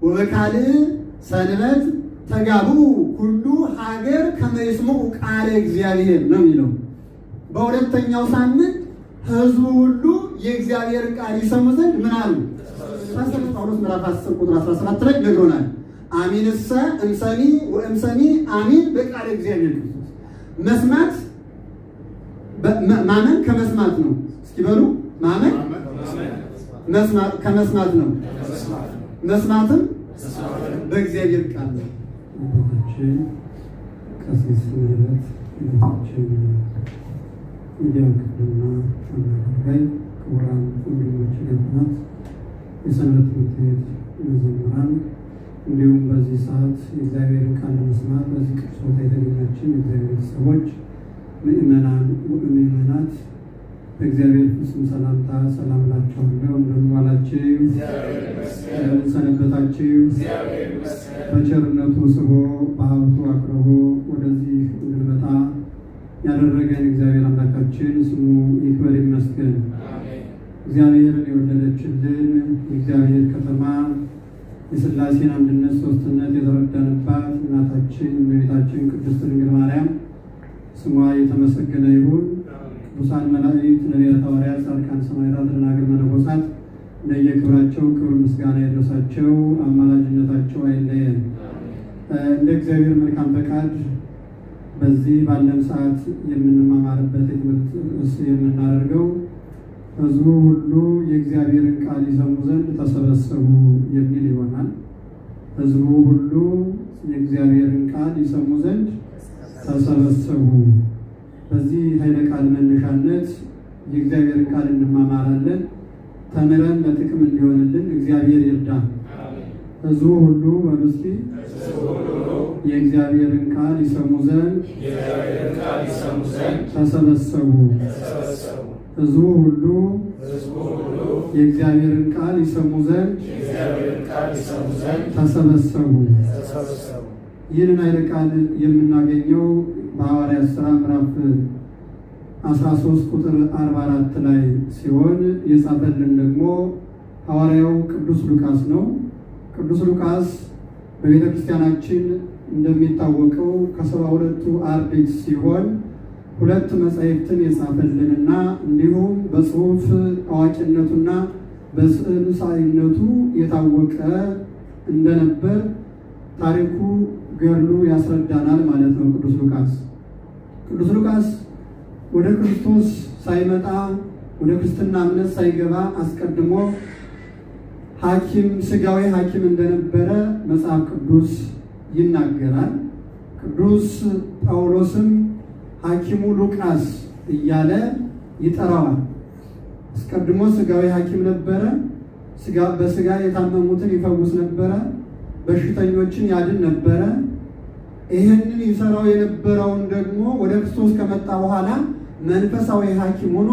ወበካልእ ሰንበት ተጋቡ ሁሉ ሀገር ከመ ይስምዑ ቃለ እግዚአብሔር ነው የሚለው። በሁለተኛው ሳምንት ሕዝቡ ሁሉ የእግዚአብሔርን ቃል ይሰሙ ዘንድ ምን አሉ? ጳውሎስ ምዕራፍ 10 ቁጥር 17 ላይ ነግሮናል። አሚንሰ እምሰሚ ወእምሰሚ አሚን በቃለ እግዚአብሔር ክርስቶስ። መስማት ማመን ከመስማት ነው። እስኪ በሉ ማመን መስማት ከመስማት ነው። መስማትም በእግዚአብሔር ቃል ነው። አባታችን ቀሲስ ምህረት ቤታችን እንዲያውቅና አናገርጋይ ክቡራን ወንድሞች ዲያቆናት፣ የሰንበት ትምህርት ቤት መዘምራን፣ እንዲሁም በዚህ ሰዓት የእግዚአብሔርን ቃል ለመስማት በዚህ ቅዱስ ቦታ የተገኛችን የእግዚአብሔር ቤተሰቦች፣ ምእመናን ምእመናት በእግዚአብሔር ፍጹም ሰላምታ ሰላም እላችኋለሁ። እንደምን ዋላችሁ? እንደምን ሰነበታችሁ? በቸርነቱ ስቦ በሀብቱ አቅርቦ ወደዚህ እንድንመጣ ያደረገን እግዚአብሔር አምላካችን ስሙ ይክበር ይመስገን። እግዚአብሔርን የወለደችልን የእግዚአብሔር ከተማ የሥላሴን አንድነት ሦስትነት የተረዳንባት እናታችን እመቤታችን ቅድስት ድንግል ማርያም ስሟ የተመሰገነ ይሁን። ቅዱሳን መላእክት፣ ነቢያት፣ ሐዋርያት፣ ጻድቃን፣ ሰማዕታት፣ ደናግል፣ መነኮሳት እንደየክብራቸው ክብር ምስጋና ይድረሳቸው። አማላጅነታቸው አይለየን። እንደ እግዚአብሔር መልካም ፈቃድ በዚህ ባለን ሰዓት የምንማማርበት የትምህርት ርዕስ የምናደርገው ሕዝቡ ሁሉ የእግዚአብሔርን ቃል ይሰሙ ዘንድ ተሰበሰቡ የሚል ይሆናል። ሕዝቡ ሁሉ የእግዚአብሔርን ቃል ይሰሙ ዘንድ ተሰበሰቡ። በዚህ ኃይለ ቃል መነሻነት የእግዚአብሔርን ቃል እንማማራለን። ተምረን ለጥቅም እንዲሆንልን እግዚአብሔር ይርዳን። ሕዝቡ ሁሉ በምስቲ የእግዚአብሔርን ቃል ይሰሙ ዘንድ ተሰበሰቡ። ሕዝቡ ሁሉ የእግዚአብሔርን ቃል ይሰሙ ዘንድ ተሰበሰቡ። ይህንን ኃይለ ቃል የምናገኘው በሐዋርያት ሥራ ምዕራፍ 13 ቁጥር 44 ላይ ሲሆን የጻፈልን ደግሞ ሐዋርያው ቅዱስ ሉቃስ ነው። ቅዱስ ሉቃስ በቤተ ክርስቲያናችን እንደሚታወቀው ከ72ቱ አርድእት ሲሆን 2 መጻሕፍትን የጻፈልንና እንዲሁም በጽሑፍ አዋቂነቱና በስዕል ሳይነቱ የታወቀ እንደነበር ታሪኩ ገድሉ ያስረዳናል ማለት ነው። ቅዱስ ሉቃስ ወደ ክርስቶስ ሳይመጣ ወደ ክርስትና እምነት ሳይገባ አስቀድሞ ስጋዊ ሐኪም እንደነበረ መጽሐፍ ቅዱስ ይናገራል። ቅዱስ ጳውሎስም ሐኪሙ ሉቃስ እያለ ይጠራዋል። አስቀድሞ ስጋዊ ሐኪም ነበረ። በስጋ የታመሙትን ይፈውስ ነበረ። በሽተኞችን ያድን ነበረ። ይህንን ይሰራው የነበረውን ደግሞ ወደ ክርስቶስ ከመጣ በኋላ መንፈሳዊ ሐኪም ሆኖ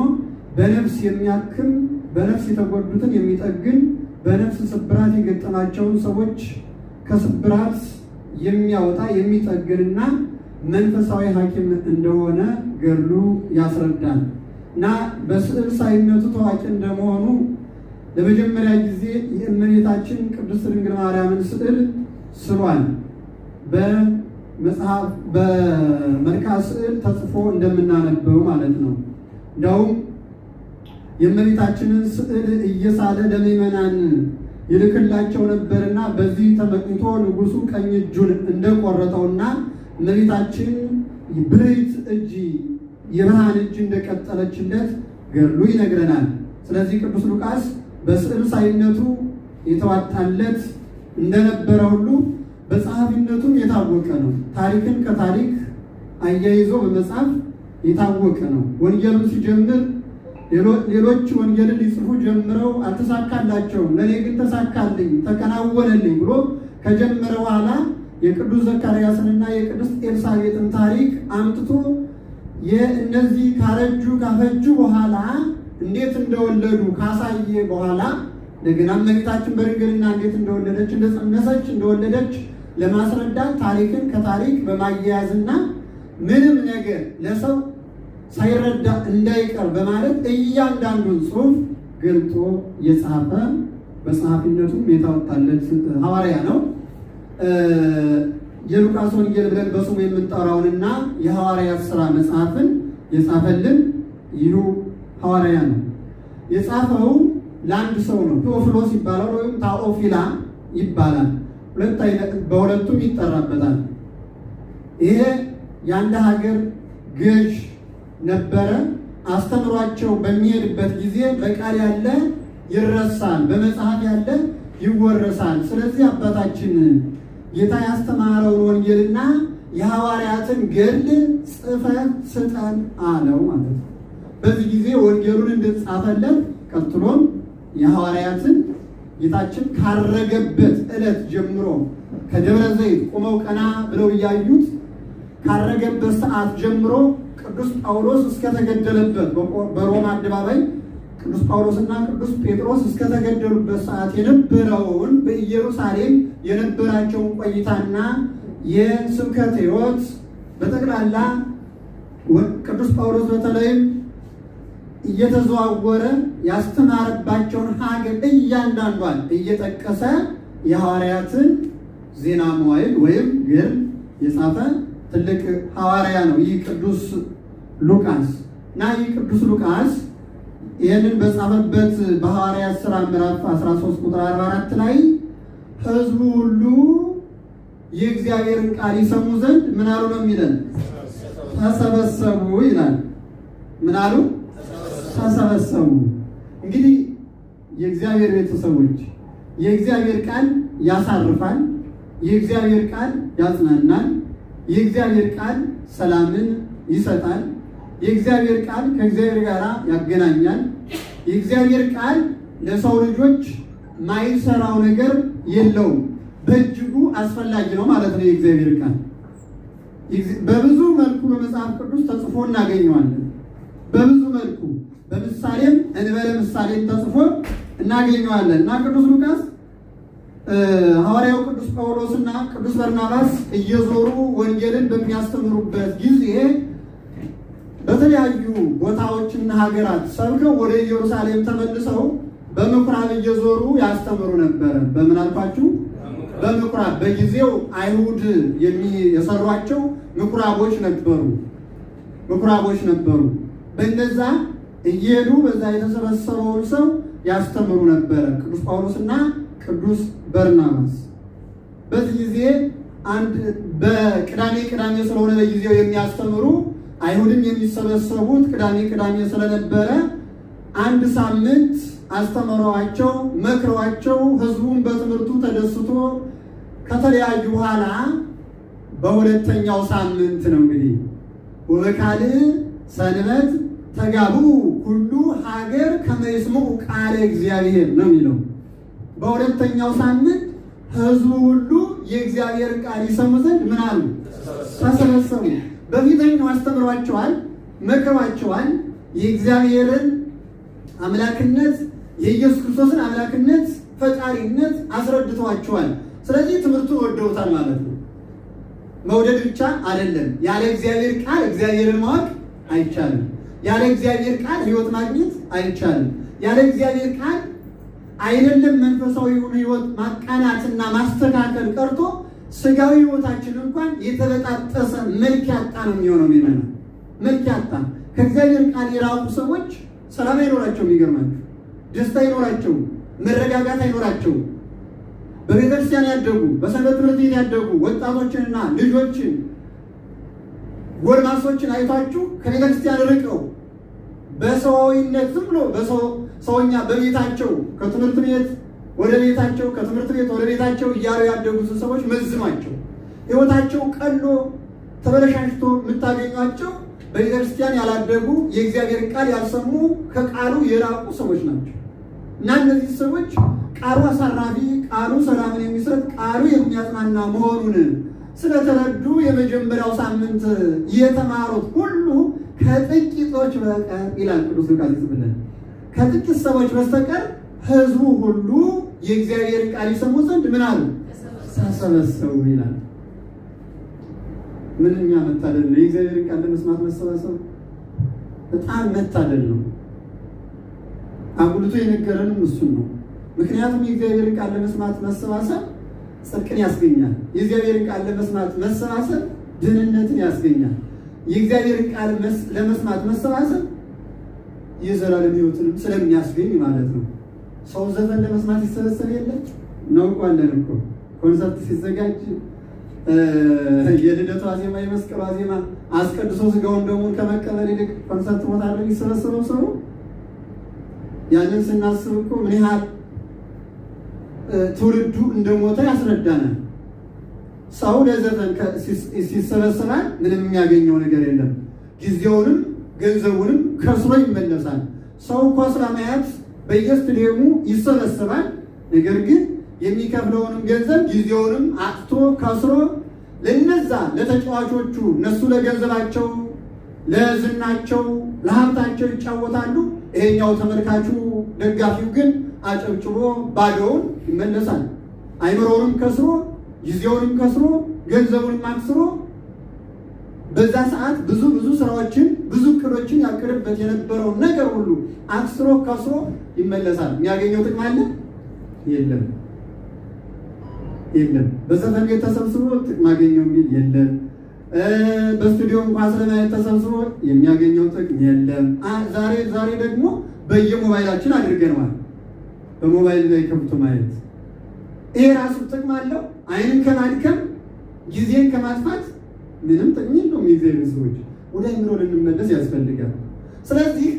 በነፍስ የሚያክም፣ በነፍስ የተጎዱትን የሚጠግን፣ በነፍስ ስብራት የገጠማቸውን ሰዎች ከስብራት የሚያወጣ የሚጠግንና መንፈሳዊ ሐኪም እንደሆነ ገድሉ ያስረዳል እና በስዕል ሳይነቱ ታዋቂ እንደመሆኑ ለመጀመሪያ ጊዜ የእመቤታችን ቅድስት ድንግል ማርያምን ስዕል ስሏል። በመልክዓ ስዕል ተጽፎ እንደምናነበው ማለት ነው። እንዳውም የእመቤታችንን ስዕል እየሳለ ለምዕመናን ይልክላቸው ነበርና በዚህ ተመቅኝቶ ንጉሡ ቀኝ እጁን እንደቆረጠውና እመቤታችን ብርህት እጅ የብርሃን እጅ እንደቀጠለችለት ገድሉ ይነግረናል። ስለዚህ ቅዱስ ሉቃስ በስዕል ሳይነቱ የተዋጣለት እንደነበረ ሁሉ በጸሐፊነቱም የታወቀ ነው። ታሪክን ከታሪክ አያይዞ በመጻፍ የታወቀ ነው። ወንጌሉን ሲጀምር ሌሎች ወንጌልን ሊጽፉ ጀምረው አልተሳካላቸውም፣ ለእኔ ግን ተሳካልኝ፣ ተከናወነልኝ ብሎ ከጀመረ በኋላ የቅዱስ ዘካርያስንና የቅድስት ኤልሳቤጥን ታሪክ አምጥቶ የእነዚህ ካፈጁ በኋላ እንዴት እንደወለዱ ካሳየ በኋላ እንደገና እመቤታችን በድንግልና እንዴት እንደወለደች፣ እንደጸነሰች፣ እንደወለደች ለማስረዳት ታሪክን ከታሪክ በማያያዝና ምንም ነገር ለሰው ሳይረዳ እንዳይቀር በማለት እያንዳንዱን ጽሑፍ ገልጦ የጻፈ በጸሐፊነቱም የታወጣለት ሐዋርያ ነው። የሉቃስ ወንጌል ብለን በስሙ የምንጠራውንና የሐዋርያት ሥራ መጽሐፍን የጻፈልን ይሁ ሐዋርያ ነው። የጻፈው ለአንድ ሰው ነው። ቴዎፍሎስ ይባላል ወይም ታኦፊላ ይባላል። በሁለቱም ይጠራበታል። ይሄ የአንድ ሀገር ገዥ ነበረ። አስተምሯቸው በሚሄድበት ጊዜ በቃል ያለ ይረሳል፣ በመጽሐፍ ያለ ይወረሳል። ስለዚህ አባታችን ጌታ ያስተማረውን ወንጌልና የሐዋርያትን ገድል ጽፈን ስጠን አለው ማለት ነው። በዚህ ጊዜ ወንጌሉን እንድጻፈለት ቀጥሎም የሐዋርያትን ጌታችን ካረገበት ዕለት ጀምሮ ከደብረ ዘይት ቆመው ቀና ብለው እያዩት ካረገበት ሰዓት ጀምሮ ቅዱስ ጳውሎስ እስከተገደለበት በሮማ አደባባይ ቅዱስ ጳውሎስና ቅዱስ ጴጥሮስ እስከተገደሉበት ሰዓት የነበረውን በኢየሩሳሌም የነበራቸውን ቆይታና የስብከት ሕይወት በጠቅላላ ቅዱስ ጳውሎስ በተለይም እየተዘዋወረ ያስተማረባቸውን ሀገር እያንዳንዷን እየጠቀሰ የሐዋርያትን ዜና መዋዕል ወይም ገድል የጻፈ ትልቅ ሐዋርያ ነው ይህ ቅዱስ ሉቃስ እና ይህ ቅዱስ ሉቃስ ይህንን በጻፈበት በሐዋርያት ሥራ ምዕራፍ 13 ቁጥር 44 ላይ ሕዝቡ ሁሉ የእግዚአብሔርን ቃል ይሰሙ ዘንድ ምን አሉ ነው የሚለን? ተሰበሰቡ ይላል። ምን አሉ? ተሰበሰቡ። እንግዲህ የእግዚአብሔር ቤተሰቦች የእግዚአብሔር ቃል ያሳርፋል፣ የእግዚአብሔር ቃል ያጽናናል፣ የእግዚአብሔር ቃል ሰላምን ይሰጣል፣ የእግዚአብሔር ቃል ከእግዚአብሔር ጋር ያገናኛል። የእግዚአብሔር ቃል ለሰው ልጆች ማይሰራው ነገር የለውም፣ በእጅጉ አስፈላጊ ነው ማለት ነው። የእግዚአብሔር ቃል በብዙ መልኩ በመጽሐፍ ቅዱስ ተጽፎ እናገኘዋለን። በብዙ መልኩ በምሳሌም እንበለ ምሳሌም ተጽፎ እናገኘዋለን እና ቅዱስ ሉቃስ ሐዋርያው ቅዱስ ጳውሎስና ቅዱስ በርናባስ እየዞሩ ወንጌልን በሚያስተምሩበት ጊዜ በተለያዩ ቦታዎችና ሀገራት ሰብከው ወደ ኢየሩሳሌም ተመልሰው በምኩራብ እየዞሩ ያስተምሩ ነበረ። በምን አልኳችሁ? በምኩራብ። በጊዜው አይሁድ የሰሯቸው ምኩራቦች ነበሩ። በእነዛ እየሄዱ በዛ የተሰበሰበውን ሰው ያስተምሩ ነበረ ቅዱስ ጳውሎስና ቅዱስ በርናባስ። በዚህ ጊዜ በቅዳሜ ስለሆነ በጊዜው የሚያስተምሩ አይሁድም የሚሰበሰቡት ቅዳሜ ስለነበረ አንድ ሳምንት አስተምረዋቸው መክረዋቸው ሕዝቡን በትምህርቱ ተደስቶ ከተለያዩ በኋላ በሁለተኛው ሳምንት ነው እንግዲህ ወበካልእ ሰንበት ተጋቡ ሁሉ ሀገር ከመ ይስምዑ ቃለ እግዚአብሔር ነው የሚለው። በሁለተኛው ሳምንት ሕዝቡ ሁሉ የእግዚአብሔር ቃል ይሰሙ ዘንድ ምን አሉ? ተሰበሰቡ። በፊተኛው አስተምሯቸዋል፣ መክረዋቸዋል። የእግዚአብሔርን አምላክነት የኢየሱስ ክርስቶስን አምላክነት ፈጣሪነት አስረድተዋቸዋል። ስለዚህ ትምህርቱን ወደውታል ማለት ነው። መውደድ ብቻ አይደለም። ያለ እግዚአብሔር ቃል እግዚአብሔርን ማወቅ አይቻልም። ያለ እግዚአብሔር ቃል ሕይወት ማግኘት አይቻልም። ያለ እግዚአብሔር ቃል አይደለም መንፈሳዊ ሕይወት ማቃናትና ማስተካከል ቀርቶ ስጋዊ ሕይወታችን እንኳን የተበጣጠሰ መልክ ያጣ ነው የሚሆነው። ሚመና መልክ ያጣ ከእግዚአብሔር ቃል የራቁ ሰዎች ሰላም አይኖራቸው፣ የሚገርማቸው ደስታ አይኖራቸው፣ መረጋጋት አይኖራቸው። በቤተክርስቲያን ያደጉ በሰንበት ትምህርት ቤት ያደጉ ወጣቶችንና ልጆችን ጎልማሶችን አይቷችሁ ከቤተክርስቲያን ርቀው በሰዋዊነት ዝም ብሎ ሰውኛ በቤታቸው ከትምህርት ቤት ወደ ቤታቸው ከትምህርት ቤት ወደ ቤታቸው እያሉ ያደጉትን ሰዎች መዝኗቸው ሕይወታቸው ቀሎ ተበለሻሽቶ የምታገኟቸው በቤተክርስቲያን ያላደጉ የእግዚአብሔር ቃል ያልሰሙ ከቃሉ የራቁ ሰዎች ናቸው። እና እነዚህ ሰዎች ቃሉ አሳራፊ፣ ቃሉ ሰላምን የሚሰጥ፣ ቃሉ የሚያጽናና መሆኑን ስለተረዱ የመጀመሪያው ሳምንት የተማሩት ሁሉ ከጥቂቶች በቀር ይላል ቅዱስ ሉቃስ ይጽፍልን፣ ከጥቂት ሰዎች በስተቀር ሕዝቡ ሁሉ የእግዚአብሔር ቃል ይሰሙ ዘንድ ምን አሉ? ተሰበሰቡ ይላል። ምንኛ መታደል ነው! የእግዚአብሔር ቃል ለመስማት መሰባሰብ በጣም መታደል ነው። አጉልቶ የነገረንም እሱን ነው። ምክንያቱም የእግዚአብሔርን ቃል ለመስማት መሰባሰብ ጽድቅን ያስገኛል። የእግዚአብሔርን ቃል ለመስማት መሰባሰብ ድህንነትን ያስገኛል። የእግዚአብሔርን ቃል ለመስማት መሰባሰብ የዘላለም ሕይወትንም ስለሚያስገኝ ማለት ነው። ሰው ዘፈን ለመስማት ይሰበሰብ የለም እናውቋለን እኮ ኮንሰርት ሲዘጋጅ የልደቱ ዋዜማ የመስቀሉ ዋዜማ አስቀድሶ ስጋውን ደሙን ከመቀበል ይልቅ ኮንሰርት ቦታ ላይ የሚሰበሰበው ሰው ያንን ስናስብ እኮ ምን ያህል ትውልዱ እንደሞተ ያስረዳናል። ሰው ለዘፈን ሲሰበሰባል ምንም የሚያገኘው ነገር የለም። ጊዜውንም ገንዘቡንም ከስሮ ይመለሳል። ሰው ኳስ ለማየት በየስታዲየሙ ይሰበሰባል። ነገር ግን የሚከፍለውንም ገንዘብ ጊዜውንም አጥቶ ከስሮ ለነዛ ለተጫዋቾቹ እነሱ ለገንዘባቸው ለዝናቸው ለሀብታቸው ይጫወታሉ። ይሄኛው ተመልካቹ ደጋፊው ግን አጨብጭቦ ባዶውን ይመለሳል። አይምሮውንም ከስሮ ጊዜውንም ከስሮ ገንዘቡንም አክስሮ በዛ ሰዓት ብዙ ስራዎችን ብዙ እቅዶችን ያቅድበት የነበረውን ነገር ሁሉ አክስሮ ከስሮ ይመለሳል። የሚያገኘው ጥቅም አለ? የለም። በዘፈን ቤት ተሰብስቦ ጥቅም አገኘው የሚል የለም። በስቱዲዮ እንኳን ስለማየት ተሰብስቦ የሚያገኘው ጥቅም የለም። ዛሬ ደግሞ በየሞባይላችን አድርገነዋል። በሞባይል ላይ ከብቶ ማየት ይሄ ራሱ ጥቅም አለው። አይንን ከማድከም ጊዜን ከማጥፋት ምንም ጥቅም የለውም። የእግዚአብሔር ሰዎች ወደ አይምሮ ልንመለስ ያስፈልጋል። ስለዚህ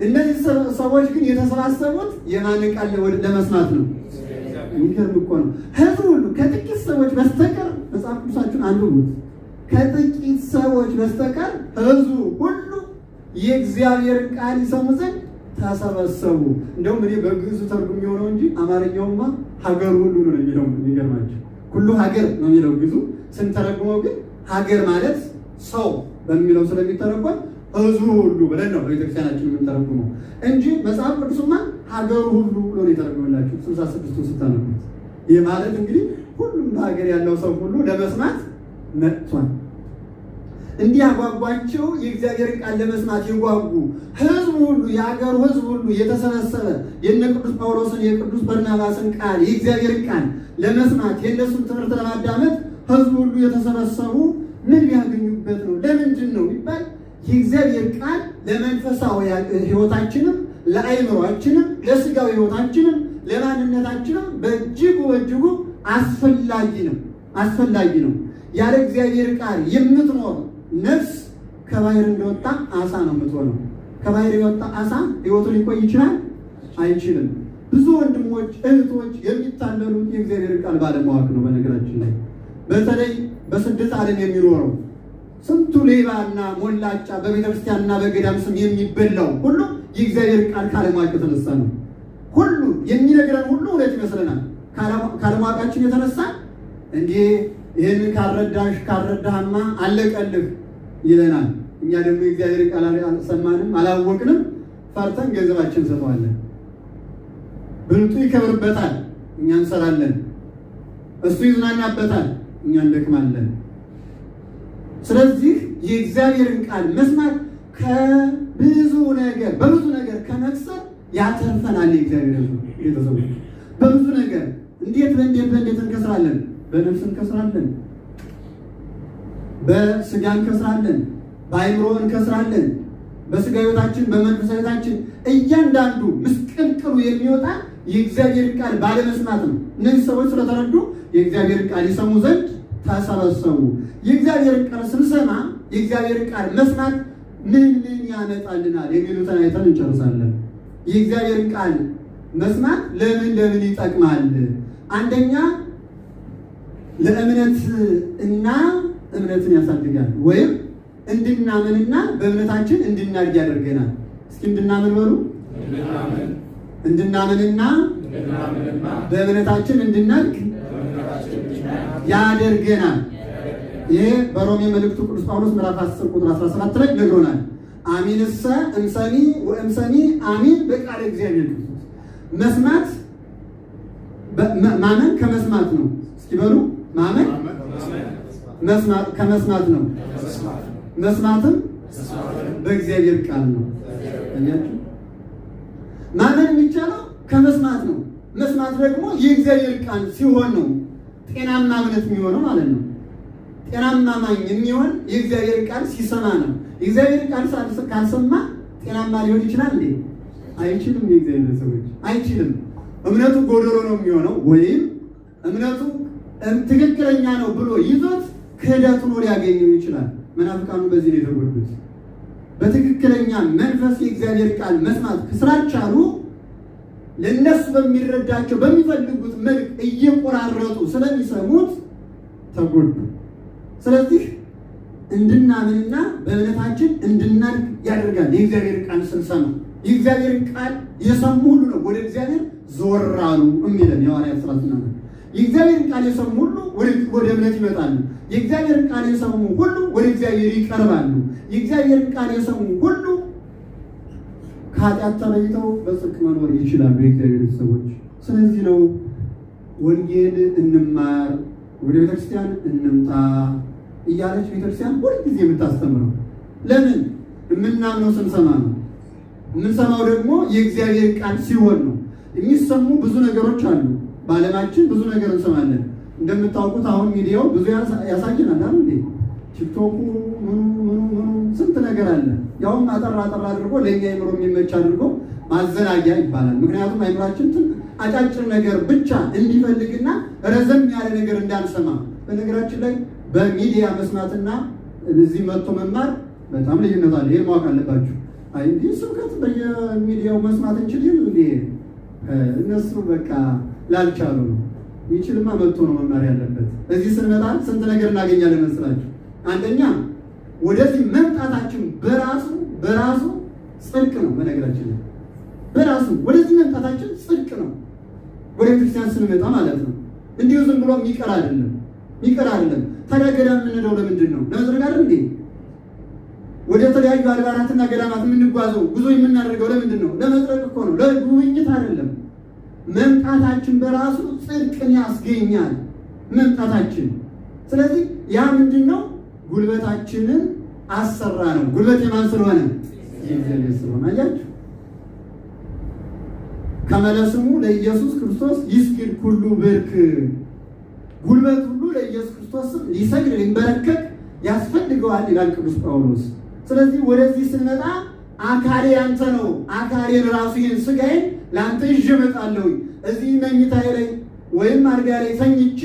እነዚህ ሰዎች ግን የተሰባሰቡት የማንን ቃል ለመስማት ነው? የሚገርም እኮ ነው። ህዝቡ ሁሉ ከጥቂት ሰዎች በስተቀር መጽሐፍ ቅዱሳችሁን አንብቡት። ከጥቂት ሰዎች በስተቀር ህዝቡ ሁሉ የእግዚአብሔርን ቃል ይሰሙ ዘንድ ተሰበሰቡ። እንደውም እኔ በግዕዙ ተርጉም የሆነው እንጂ አማርኛውማ ሀገሩ ሁሉ ነው የሚለው። የሚገርማቸው ሁሉ ሀገር ነው የሚለው ግዕዙ። ስንተረጉመው ግን ሀገር ማለት ሰው በሚለው ስለሚተረጎም ህዝቡ ሁሉ ብለን ነው በቤተክርስቲያናችን የምንተረጉመው እንጂ መጽሐፍ ቅዱስማ ሀገሩ ሁሉ ብሎ ነው የተረጎመላችሁ 66ቱን ስታነቡት። ይህ ማለት እንግዲህ ሁሉም በሀገር ያለው ሰው ሁሉ ለመስማት መጥቷል። እንዲህ ያጓጓቸው የእግዚአብሔርን ቃል ለመስማት የጓጉ ህዝቡ ሁሉ የሀገሩ ህዝብ ሁሉ የተሰበሰበ የነ ቅዱስ ጳውሎስን የቅዱስ በርናባስን ቃል የእግዚአብሔርን ቃል ለመስማት የእነሱን ትምህርት ለማዳመጥ ህዝቡ ሁሉ የተሰበሰቡ ምን ሊያገኙበት ነው? ለምንድን ነው ይባል የእግዚአብሔር ቃል ለመንፈሳዊ ህይወታችንም ለአይምሯችንም ለስጋዊ ህይወታችንም ለማንነታችንም በእጅጉ አስፈላጊ ነው። ያለ እግዚአብሔር ቃል የምትኖር ነፍስ ከባህር እንደወጣ አሳ ነው የምትሆነው። ከባህር የወጣ አሳ ህይወቱ ሊቆይ ይችላል? አይችልም። ብዙ ወንድሞች እህቶች የሚታለሉት የእግዚአብሔር ቃል ባለማወቅ ነው። በነገራችን ላይ በተለይ በስደት ዓለም የሚኖረው ስንቱ ሌባና ሞላጫ በቤተክርስቲያንና በገዳም ስም የሚበላው ሁሉ የእግዚአብሔር ቃል ካለማወቅ የተነሳ ነው። ሁሉ የሚነግረን ሁሉ እውነት ይመስለናል። ካለማወቃችን የተነሳ እንዲህ ይህንን ካልረዳህማ አለቀልህ ይለናል። እኛ ደግሞ የእግዚአብሔር ቃል አልሰማንም አላወቅንም፣ ፈርተን ገንዘባችን እንሰጠዋለን። ብልጡ ይከብርበታል፣ እኛ እንሰራለን። እሱ ይዝናናበታል፣ እኛ እንደክማለን። ስለዚህ የእግዚአብሔርን ቃል መስማት በብዙ ነገር ከመክሰር ያተርፈናል። የእግዚአብሔር ቤተሰቦች በብዙ ነገር እንዴት እንከስራለን? በነፍስ እንከስራለን፣ በስጋ እንከስራለን፣ በአይምሮ እንከስራለን። በስጋ ሕይወታችን በመንፈሳዊ ሕይወታችን እያንዳንዱ ምስቅልቅሉ የሚወጣ የእግዚአብሔር ቃል ባለመስማት ነው። እነዚህ ሰዎች ስለተረዱ የእግዚአብሔር ቃል ይሰሙ ዘንድ ተሰበሰቡ። የእግዚአብሔር ቃል ስንሰማ የእግዚአብሔር ቃል መስማት ምን ያመጣልናል የሚሉትን አይተን እንጨርሳለን። የእግዚአብሔር ቃል መስማት ለምን ይጠቅማል? አንደኛ ለእምነት እና እምነትን ያሳድጋል፣ ወይም እንድናምንና በእምነታችን እንድናድግ ያደርገናል። እስኪ እንድናምን በሉ። እንድናምንና በእምነታችን እንድናድግ ያደርገናል። ይሄ በሮሜ መልእክቱ ቅዱስ ጳውሎስ ምዕራፍ 10 ቁጥር 17 ላይ ነግሮናል። አሚንሰ እምሰሚ ወእምሰሚ አሚን በቃለ እግዚአብሔር ክርስቶስ። መስማት ማመን ከመስማት ነው። እስኪ በሉ ማመን ከመስማት ነው። መስማትም በእግዚአብሔር ቃል ነው። ማመን የሚቻለው ከመስማት ነው። መስማት ደግሞ የእግዚአብሔር ቃል ሲሆን ነው ጤናማ እምነት የሚሆነው ማለት ነው። ጤናማ ማኝ የሚሆን የእግዚአብሔር ቃል ሲሰማ ነው። የእግዚአብሔር ቃል ካልሰማ ጤናማ ሊሆን ይችላል እንዴ? አይችልም። የእግዚአብሔር ሰዎች አይችልም። እምነቱ ጎደሎ ነው የሚሆነው፣ ወይም እምነቱ ትክክለኛ ነው ብሎ ይዞት ክህደቱን ሊያገኘው ይችላል። መናፍቃኑ በዚህ ነው የተጎዱት። በትክክለኛ መንፈስ የእግዚአብሔር ቃል መስማት ስላልቻሉ ለነሱ በሚረዳቸው በሚፈልጉት መልክ እየቆራረጡ ስለሚሰሙት ተጎዱ። ስለዚህ እንድናምንና በእምነታችን እንድናድግ ያደርጋል። የእግዚአብሔር ቃል ስንሰማ የእግዚአብሔር ቃል የሰሙ ሁሉ ነው ወደ እግዚአብሔር ዞር አሉ የሚለን የሐዋርያት ሥራ ስናነብ የእግዚአብሔር ቃል የሰሙ ሁሉ ወደ እምነት ይመጣሉ። የእግዚአብሔር ቃል የሰሙ ሁሉ ወደ እግዚአብሔር ይቀርባሉ። የእግዚአብሔር ቃል የሰሙ ሁሉ ከኃጢአት ተለይተው በጽድቅ መኖር ይችላሉ የእግዚአብሔር ሰዎች። ስለዚህ ነው ወንጌል እንማር፣ ወደ ቤተክርስቲያን እንምጣ እያለች ቤተክርስቲያን ሁልጊዜ የምታስተምረው። ለምን? የምናምነው ስንሰማ ነው። የምንሰማው ደግሞ የእግዚአብሔር ቃል ሲሆን ነው። የሚሰሙ ብዙ ነገሮች አሉ። በዓለማችን ብዙ ነገር እንሰማለን። እንደምታውቁት አሁን ሚዲያው ብዙ ያሳየናል አይደል እንዴ? ቲክቶኩ ምኑ ስንት ነገር አለ። ያውም አጠር አድርጎ ለእኛ አይምሮ የሚመች አድርጎ ማዘናጊያ ይባላል። ምክንያቱም አይምራችን አጫጭር ነገር ብቻ እንዲፈልግና ረዘም ያለ ነገር እንዳንሰማ። በነገራችን ላይ በሚዲያ መስማትና እዚህ መጥቶ መማር በጣም ልዩነት አለ። ይሄን ማወቅ አለባችሁ። አይ እንዲህ ስብከት በየሚዲያው መስማት እንችልም እንዴ? እነሱ በቃ ላልቻሉ ነው። ይችልማ መጥቶ ነው መማር ያለበት። እዚህ ስንመጣ ስንት ነገር እናገኛለን መስላችሁ? አንደኛ ወደዚህ መምጣታችን በራሱ ጽድቅ ነው። በነገራችን ላይ በራሱ ወደዚህ መምጣታችን ጽድቅ ነው። ወደ ክርስቲያን ስንመጣ ማለት ነው። እንዲሁ ዝም ብሎ የሚቀር አይደለም። ታዲያ ገዳም የምንሄደው ለምንድን ነው? ለመጽደቅ አይደል እንዴ? ወደ ተለያዩ አድባራትና ገዳማት የምንጓዘው ጉዞ የምናደርገው ለምንድን ነው? ለመጽደቅ እኮ ነው፣ ለጉብኝት አይደለም። መምጣታችን በራሱ ጽድቅን ያስገኛል መምጣታችን። ስለዚህ ያ ምንድን ነው? ጉልበታችንን አሰራ ነው። ጉልበት የማን ስለሆነ? የእግዚአብሔር ስለሆነ። አያችሁ፣ ከመለስሙ ለኢየሱስ ክርስቶስ ይስግድ ኩሉ ብርክ፣ ጉልበት ሁሉ ለኢየሱስ ክርስቶስ ሊሰግድ ሊንበረከክ ያስፈልገዋል ይላል ቅዱስ ጳውሎስ። ስለዚህ ወደዚህ ስንመጣ አካሌ ያንተ ነው፣ አካሌን ራሱ ይህን ስጋዬን ለአንተ ይዤ እመጣለሁ። እዚህ መኝታዬ ላይ ወይም አልጋ ላይ ተኝቼ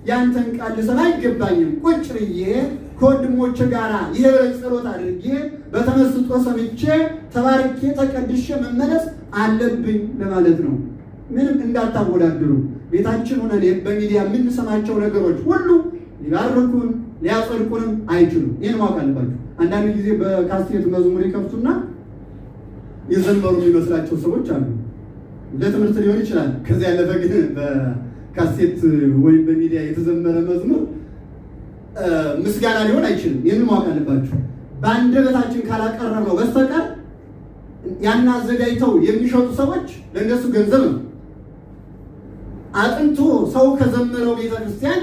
ያንተን ቃል ልሰማ አይገባኝም። ቁጭ ብዬ ከወንድሞቼ ጋር የህብረት ጸሎት አድርጌ በተመስጦ ሰምቼ ተባርኬ ተቀድሼ መመለስ አለብኝ ለማለት ነው። ምንም እንዳታወዳድሩ። ቤታችን ሆነን በሚዲያ የምንሰማቸው ነገሮች ሁሉ ሊባርኩን ሊያጸድቁንም አይችሉም። ይህን ማወቅ አለባችሁ። አንዳንድ ጊዜ በካሴት መዝሙር ይከፍቱና የዘመሩ የሚመስላቸው ሰዎች አሉ። ለትምህርት ሊሆን ይችላል። ከዚያ ያለፈ ግን በካሴት ወይም በሚዲያ የተዘመረ መዝሙር ምስጋና ሊሆን አይችልም። ይህን ማወቅ አለባችሁ። በአንደበታችን ካላቀረብነው በስተቀር ያን አዘጋጅተው የሚሸጡ ሰዎች ለእነሱ ገንዘብ ነው። አጥንቶ ሰው ከዘመረው ቤተክርስቲያን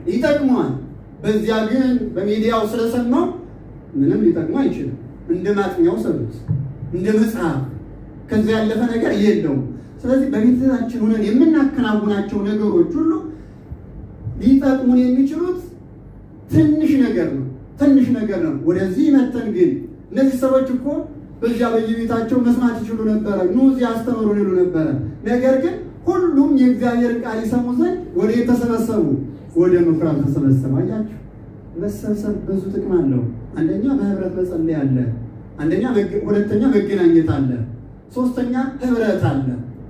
ይጠቅመዋል። በዚያ ግን በሚዲያው ስለሰማው ምንም ሊጠቅሙ አይችልም። እንደ ማጥኛው ሰሩት፣ እንደ መጽሐፍ። ከዚያ ያለፈ ነገር የለውም። ስለዚህ በቤታችን ሆነን የምናከናውናቸው ነገሮች ሁሉ ሊጠቅሙን የሚችሉት ትንሽ ነገር ነው። ወደዚህ መተን ግን እነዚህ ሰዎች እኮ በዚያ በየቤታቸው መስማት ይችሉ ነበረ፣ ኑ እዚህ አስተምሩን ይሉ ነበረ። ነገር ግን ሁሉም የእግዚአብሔር ቃል ይሰሙ ዘንድ ወደ የተሰበሰቡ ወደ ምኩራብ ተሰበሰቡ። አያችሁ፣ መሰብሰብ ብዙ ጥቅም አለው። አንደኛ በህብረት መጸለይ አለ። ሁለተኛ መገናኘት አለ። ሶስተኛ ህብረት አለ።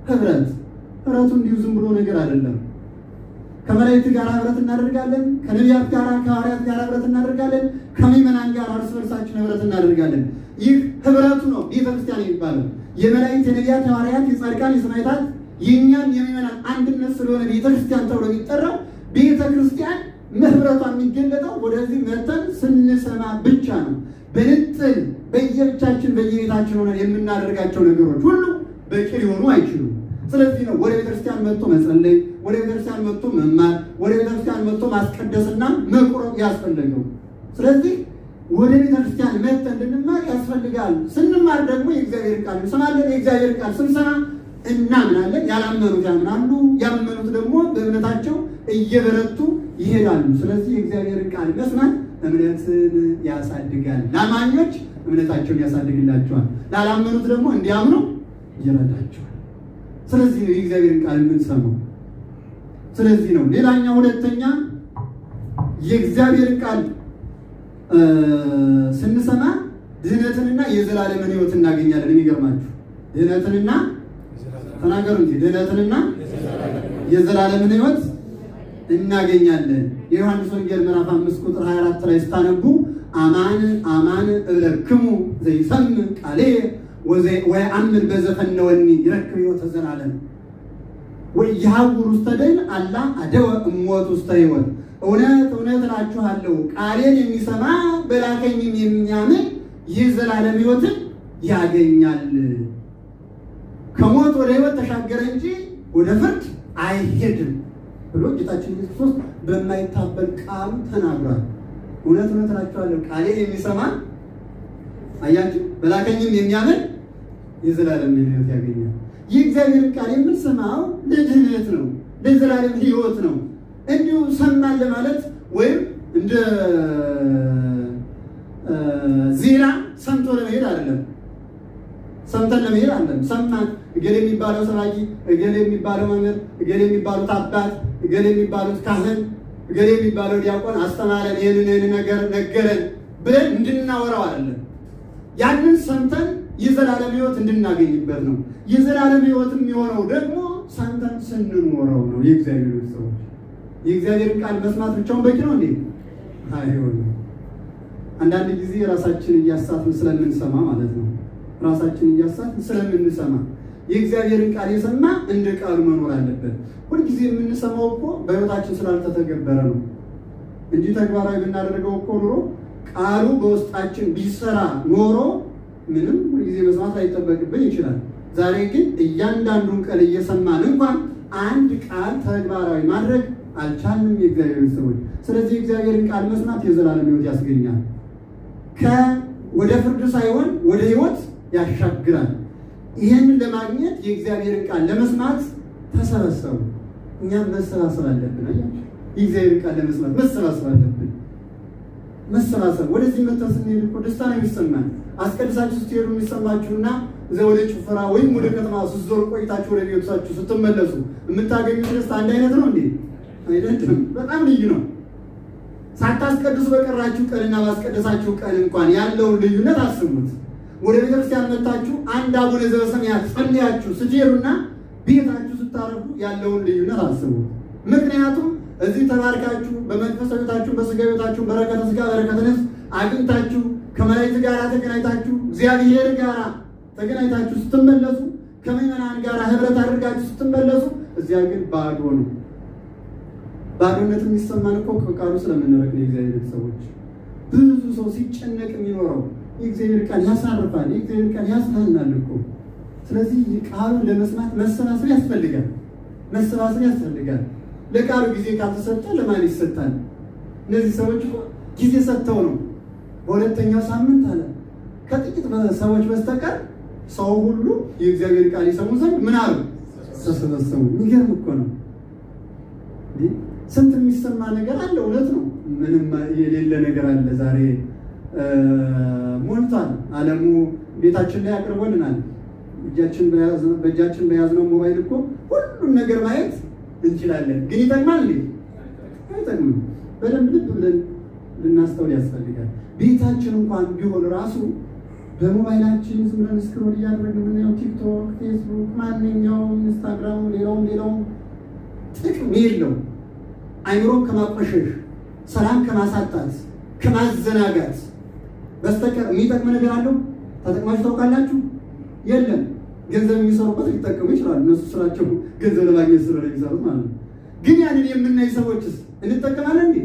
ህብረቱ እንዲሁ ዝም ብሎ ነገር አይደለም። ከመላእክት ጋር ህብረት እናደርጋለን። ከነቢያት ጋር ከሐዋርያት ጋር ህብረት እናደርጋለን። ከምዕመናን ጋር እርስ በርሳችን ህብረት እናደርጋለን። ይህ ህብረቱ ነው ቤተክርስቲያን የሚባለው። የመላእክት፣ የነቢያት፣ የሐዋርያት፣ የጻድቃን፣ የሰማዕታት የእኛም የምዕመናን አንድነት ስለሆነ ቤተክርስቲያን ተብሎ የሚጠራው። ቤተክርስቲያን ህብረቷ የሚገለጠው ወደዚህ መተን ስንሰማ ብቻ ነው። በንጥል በየብቻችን በየቤታችን ሆነን የምናደርጋቸው ነገሮች ሁሉ በቂ ሊሆኑ አይችሉም። ስለዚህ ነው ወደ ቤተክርስቲያን መጥቶ መጸለይ፣ ወደ ቤተክርስቲያን መጥቶ መማር፣ ወደ ቤተክርስቲያን መጥቶ ማስቀደስና መቁረብ ያስፈልገው። ስለዚህ ወደ ቤተክርስቲያን መጥተን እንድንማር ያስፈልጋል። ስንማር ደግሞ የእግዚአብሔር ቃል እንሰማለን። የእግዚአብሔር ቃል ስንሰማ እናምናለን። ያላመኑት ያምናሉ። ያመኑት ደግሞ በእምነታቸው እየበረቱ ይሄዳሉ። ስለዚህ የእግዚአብሔርን ቃል መስማት እምነትን ያሳድጋል። ለአማኞች እምነታቸውን ያሳድግላቸዋል። ላላመኑት ደግሞ እንዲያምኑ ይረዳቸዋል። ስለዚህ ነው የእግዚአብሔርን ቃል የምንሰማው። ስለዚህ ነው። ሌላኛው ሁለተኛ የእግዚአብሔርን ቃል ስንሰማ ድህነትንና የዘላለምን ሕይወት እናገኛለን። የሚገርማችሁ ድህነትንና ተናገሩ እንጂ ድህነትንና የዘላለምን ሕይወት እናገኛለን። የዮሐንስ ወንጌል ምዕራፍ 5 ቁጥር 24 ላይ ስታነቡ አማን አማን እብለክሙ ዘይሰምዕ ቃሌየ ወየአምን በዘፈነወኒ ይረክብ ሕይወተ ዘላለም ወይሐውር ውስተ ደይን አላ አደወ እሞት ውስተ ሕይወት። እውነት እውነት እላችኋለሁ ቃሌን የሚሰማ በላከኝም የሚያምን የዘላለም ሕይወትን ያገኛል። ከሞት ወደ ሕይወት ተሻገረ እንጂ ወደ ፍርድ አይሄድም ብሎ ጌታችን ኢየሱስ ክርስቶስ በማይታበል ቃሉ ተናግሯል። እውነት እውነት እላችኋለሁ ቃሌን የሚሰማ አያችሁ፣ በላከኝም የሚያምን የዘላለም ሕይወት ያገኛል። የእግዚአብሔርን ቃል የምንሰማው ለድህነት ነው፣ ለዘላለም ሕይወት ነው። እንዲሁ ሰማን ለማለት ወይም እንደ ዜና ሰምቶ ለመሄድ አይደለም። ሰምተን ለመሄድ አይደለም። ሰማን እገሌ የሚባለው ሰባኪ፣ እገሌ የሚባለው መምህር፣ እገሌ የሚባሉት አባት፣ እገሌ የሚባሉት ካህን፣ እገሌ የሚባለው ዲያቆን አስተማረን፣ ይህንን ነገር ነገረን ብለን እንድናወራው አይደለም። ያንን ሰምተን የዘላለም ሕይወት እንድናገኝበት ነው። የዘላለም ሕይወት የሚሆነው ደግሞ ሰምተን ስንኖረው ነው። የእግዚአብሔር ሰዎች የእግዚአብሔርን ቃል መስማት ብቻውን በቂ ነው እንዴ? አይሆንም። አንዳንድ ጊዜ ራሳችን እያሳትን ስለምንሰማ ማለት ነው። ራሳችን እያሳትን ስለምንሰማ የእግዚአብሔርን ቃል የሰማ እንደ ቃሉ መኖር አለበት። ሁልጊዜ የምንሰማው እኮ በሕይወታችን ስላልተተገበረ ነው እንጂ ተግባራዊ ብናደርገው እኮ ኑሮ ቃሉ በውስጣችን ቢሰራ ኖሮ ምንም ሁልጊዜ መስማት ላይጠበቅብን ይችላል። ዛሬ ግን እያንዳንዱን ቃል እየሰማን እንኳን አንድ ቃል ተግባራዊ ማድረግ አልቻልንም የእግዚአብሔር ሰዎች። ስለዚህ የእግዚአብሔርን ቃል መስማት የዘላለም ሕይወት ያስገኛል። ወደ ፍርድ ሳይሆን ወደ ሕይወት ያሻግራል። ይህንን ለማግኘት የእግዚአብሔርን ቃል ለመስማት ተሰበሰቡ። እኛም መሰባሰብ አለብን። አያችሁ፣ የእግዚአብሔርን ቃል ለመስማት መሰባሰብ አለብን። መሰባሰብ ወደዚህ መጥተን ስንሄድ እኮ ደስታ ነው የሚሰማን። አስቀድሳችሁ ስትሄዱ የሚሰማችሁና እዚያ ወደ ጭፈራ ወይም ወደ ከተማ ስትዞሩ ቆይታችሁ ወደ ቤቶቻችሁ ስትመለሱ የምታገኙት ደስታ አንድ አይነት ነው እንዴ? አይደለም። በጣም ልዩ ነው። ሳታስቀድሱ በቀራችሁ ቀንና ባስቀደሳችሁ ቀን እንኳን ያለውን ልዩነት አስቡት። ወደ ቤተክርስቲያን መጥታችሁ አንድ አቡነ ዘበሰማያት ጸልያችሁ ስትሄዱና ቤታችሁ ስታረፉ ያለውን ልዩነት አስቡት። ምክንያቱም እዚህ ተባርካችሁ በመንፈሳዊ ሕይወታችሁ በሥጋ ሕይወታችሁ በረከተ ሥጋ በረከተ ነፍስ አግኝታችሁ ከመላእክት ጋር ተገናኝታችሁ እግዚአብሔር ጋር ተገናኝታችሁ ስትመለሱ ከምዕመናን ጋር ህብረት አድርጋችሁ ስትመለሱ፣ እዚያ ግን ባዶ ነው። ባዶነት የሚሰማን እኮ ከቃሉ ስለምንረቅ ነው። የእግዚአብሔር ሰዎች ብዙ ሰው ሲጨነቅ የሚኖረው የእግዚአብሔር ቃል ያሳርፋል፣ የእግዚአብሔር ቃል ያጽናናል እኮ። ስለዚህ ቃሉን ለመስማት መሰባሰብ ያስፈልጋል፣ መሰባሰብ ያስፈልጋል። ለቃሉ ጊዜ ካልተሰጠ ለማን ይሰጣል? እነዚህ ሰዎች እኮ ጊዜ ሰጥተው ነው። በሁለተኛው ሳምንት አለ ከጥቂት ሰዎች በስተቀር ሰው ሁሉ የእግዚአብሔር ቃል ይሰሙ ዘንድ ምን አሉ? ተሰበሰቡ። የሚገርም እኮ ነው። ስንት የሚሰማ ነገር አለ። እውነት ነው። ምንም የሌለ ነገር አለ። ዛሬ ሞልቷል። ዓለሙ ቤታችን ላይ አቅርቦልናል። በእጃችን በያዝነው ሞባይል እኮ ሁሉም ነገር ማየት እንችላለን። ግን ይጠቅማል እንዴ? አይጠቅምም። በደንብ ልብ ብለን ልናስተውል ያስፈልጋል። ቤታችን እንኳን ቢሆን ራሱ በሞባይላችን ዝም ብለን ስክሮል እያደረግን የምናየው ቲክቶክ፣ ፌስቡክ፣ ማንኛውም ኢንስታግራም፣ ሌላውም ጥቅም የለው። አይምሮን ከማቆሸሽ፣ ሰላም ከማሳጣት፣ ከማዘናጋት በስተቀር የሚጠቅም ነገር አለው? ተጠቅማችሁ ታውቃላችሁ? የለም። ገንዘብ የሚሰሩበት ሊጠቀሙ ይችላሉ። እነሱ ስራቸው ገንዘብ ለማግኘት ስለሆነ የሚሰሩት ማለት ነው። ግን ያንን የምናይ ሰዎችስ እንጠቀማለን እንዴ?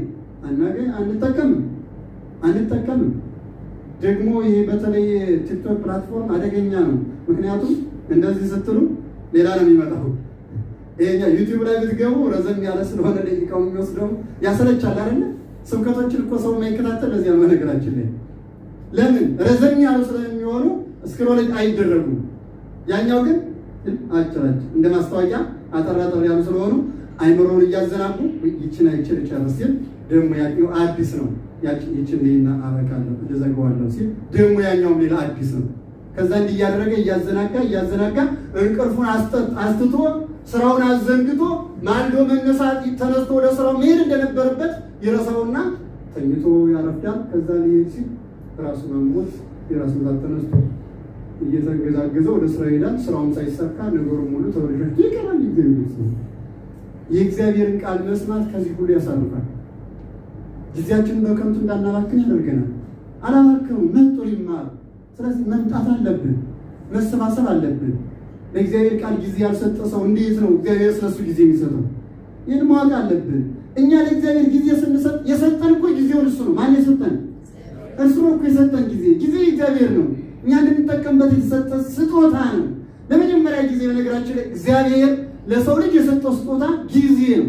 አንጠቀምም። ደግሞ ይሄ በተለይ ቲክቶክ ፕላትፎርም አደገኛ ነው። ምክንያቱም እንደዚህ ስትሉ ሌላ ነው የሚመጣው። ይሄኛ ዩቲዩብ ላይ ብትገቡ ረዘም ያለ ስለሆነ ደቂቃው የሚወስደው ያሰለቻል አይደለ? ስብከቶችን እኮ ሰው የማይከታተል ለዚያ ነው። ነገራችን ላይ ለምን ረዘም ያሉ ስለሚሆኑ ስክሮል አይደረጉም። ያኛው ግን አጭር እንደ ማስታወቂያ አጠራጠር ያሉ ስለሆኑ አይምሮውን እያዘናጉ ይችን አይችል ጨርስ ሲል ደግሞ ያኛው አዲስ ነው። ይችን ሌና አበቃለሁ እዘጋዋለሁ ሲል ደግሞ ያኛውም ሌላ አዲስ ነው። ከዛ እንዲህ እያደረገ እያዘናጋ እንቅልፉን አስትቶ ስራውን አዘንግቶ ማልዶ መነሳት ተነስቶ ወደ ስራው መሄድ እንደነበረበት ይረሳውና ተኝቶ ያረፍዳል። ከዛ ሊሄድ ሲል ራሱን አሞት የራሱን ዛት ተነስቶ እየተገዛገዘ ወደ ስራ ይሄዳል። ስራውም ሳይሳካ ነገሩን ሙሉ ተወልጆ ይቀራል። የእግዚአብሔርን ቃል መስማት ከዚህ ሁሉ ያሳርፋል። ጊዜያችንን በከንቱ እንዳናባክን ያደርገናል። አላባክኑ መጥቶ ይማር። ስለዚህ መምጣት አለብን፣ መሰባሰብ አለብን። ለእግዚአብሔር ቃል ጊዜ ያልሰጠ ሰው እንዴት ነው እግዚአብሔር ስለሱ ጊዜ የሚሰጠው? ይህን ማወቅ አለብን። እኛ ለእግዚአብሔር ጊዜ ስንሰጥ የሰጠን እኮ ጊዜውን እሱ ነው። ማን የሰጠን? እርሱ ነው እኮ የሰጠን ጊዜ። ጊዜ እግዚአብሔር ነው፣ እኛ እንድንጠቀምበት የተሰጠ ስጦታ ነው። ለመጀመሪያ ጊዜ በነገራችን ላይ እግዚአብሔር ለሰው ልጅ የሰጠው ስጦታ ጊዜ ነው።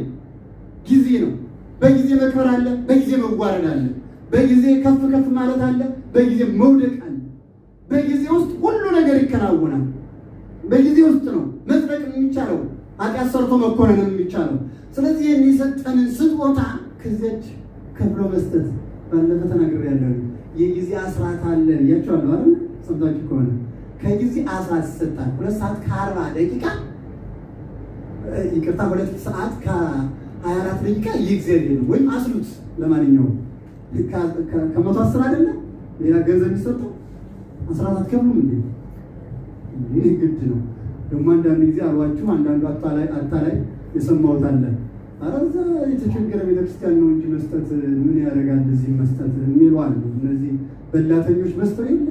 ጊዜ ነው። በጊዜ መክበር አለ፣ በጊዜ መዋረድ አለ፣ በጊዜ ከፍ ከፍ ማለት አለ፣ በጊዜ መውደቅ አለ። በጊዜ ውስጥ ሁሉ ነገር ይከናወናል። በጊዜ ውስጥ ነው መጽደቅ የሚቻለው፣ ኃጢአት ሰርቶ መኮነን የሚቻለው። ስለዚህ የሚሰጠንን ስጦታ ከዚያች ከፍሎ መስጠት። ባለፈ ተናግሬያለሁ። የጊዜ አስራት አለ ያቻለሁ አይደል? ሰምታችሁ ከሆነ ከጊዜ አስራት ይሰጣል። 2 ሰዓት ከ40 ደቂቃ ይቅርታ 2 ሰዓት ከ24 ደቂቃ የእግዚአብሔር ነው። ወይም አስሉት ለማንኛውም ከ110 አይደለም ሌላ ገንዘብ የሚሰጠው 14 አትከፍሉም እንዴ? ይህ ግድ ነው። ደግሞ አንዳንድ ጊዜ አሏችሁ አንዳንዱ አታላይ የሰማሁት አለ። ኧረ እዛ የተቸገረ ቤተክርስቲያን ነው እንጂ መስጠት ምን ያደርጋል እዚህ መስጠት የሚሉ አሉ። እነዚህ በላተኞች መስጠት የለ